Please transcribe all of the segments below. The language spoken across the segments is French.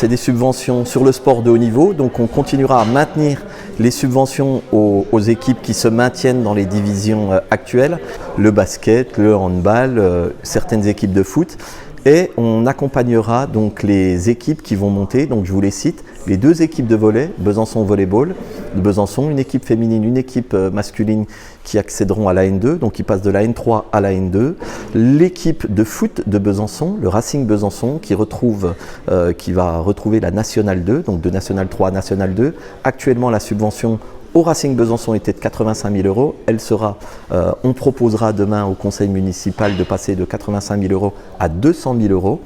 c'est des subventions sur le sport de haut niveau, donc on continuera à maintenir les subventions aux équipes qui se maintiennent dans les divisions actuelles, le basket, le handball, certaines équipes de foot. Et on accompagnera donc les équipes qui vont monter, donc je vous les cite, les 2 équipes de volley, Besançon Volleyball de Besançon, une équipe féminine, une équipe masculine qui accéderont à la N2, donc qui passent de la N3 à la N2, l'équipe de foot de Besançon, le Racing Besançon, qui va retrouver la Nationale 2, donc de Nationale 3 à Nationale 2. Actuellement, la subvention au Racing Besançon était de 85 000 €. On proposera demain au conseil municipal de passer de 85 000 € à 200 000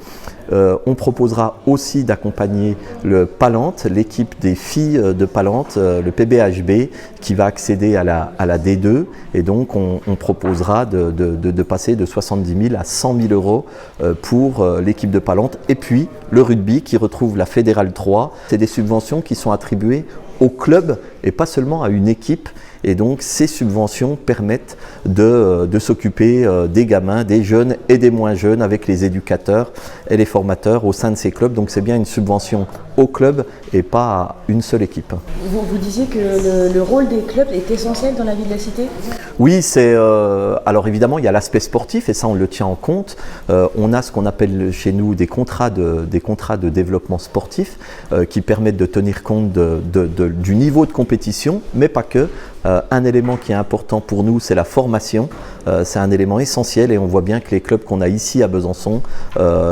€. On proposera aussi d'accompagner le Palante, l'équipe des filles de Palante, le PBHB, qui va accéder à la D2. Et donc on proposera de passer de 70 000 à 100 000 € pour l'équipe de Palante. Et puis le rugby qui retrouve la Fédérale 3. C'est des subventions qui sont attribuées au club et pas seulement à une équipe. Et donc ces subventions permettent de s'occuper des gamins, des jeunes et des moins jeunes avec les éducateurs et les formateurs au sein de ces clubs. Donc c'est bien une subvention au club et pas à une seule équipe. Vous disiez que le rôle des clubs est essentiel dans la vie de la cité ? Oui, alors évidemment il y a l'aspect sportif et ça on le tient en compte. On a ce qu'on appelle chez nous des contrats de développement sportif qui permettent de tenir compte du niveau de compétition, mais pas que. Un élément qui est important pour nous, c'est la formation. C'est un élément essentiel et on voit bien que les clubs qu'on a ici à Besançon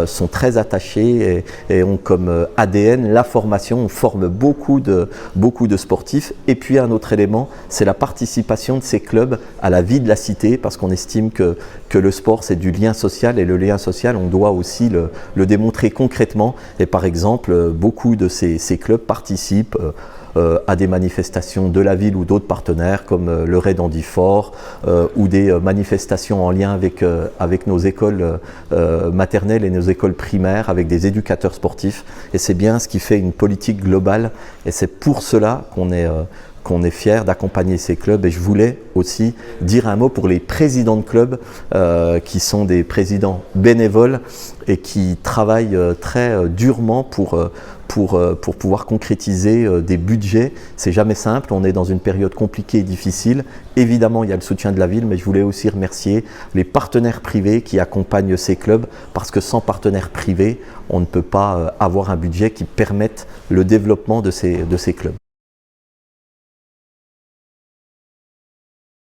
sont très attachés et ont comme ADN la formation. On forme beaucoup de sportifs. Et puis un autre élément, c'est la participation de ces clubs à la vie de la cité, parce qu'on estime que le sport c'est du lien social, et le lien social on doit aussi le démontrer concrètement. Et par exemple, beaucoup de ces clubs participent à des manifestations de la ville ou d'autres partenaires comme le Raid Andifort ou des manifestations en lien avec nos écoles maternelles et nos écoles primaires, avec des éducateurs sportifs. Et c'est bien ce qui fait une politique globale et c'est pour cela qu'on est fiers d'accompagner ces clubs. Et je voulais aussi dire un mot pour les présidents de clubs qui sont des présidents bénévoles et qui travaillent très durement pour pouvoir concrétiser des budgets. C'est jamais simple, on est dans une période compliquée et difficile. Évidemment, il y a le soutien de la ville, mais je voulais aussi remercier les partenaires privés qui accompagnent ces clubs, parce que sans partenaires privés, on ne peut pas avoir un budget qui permette le développement de ces clubs.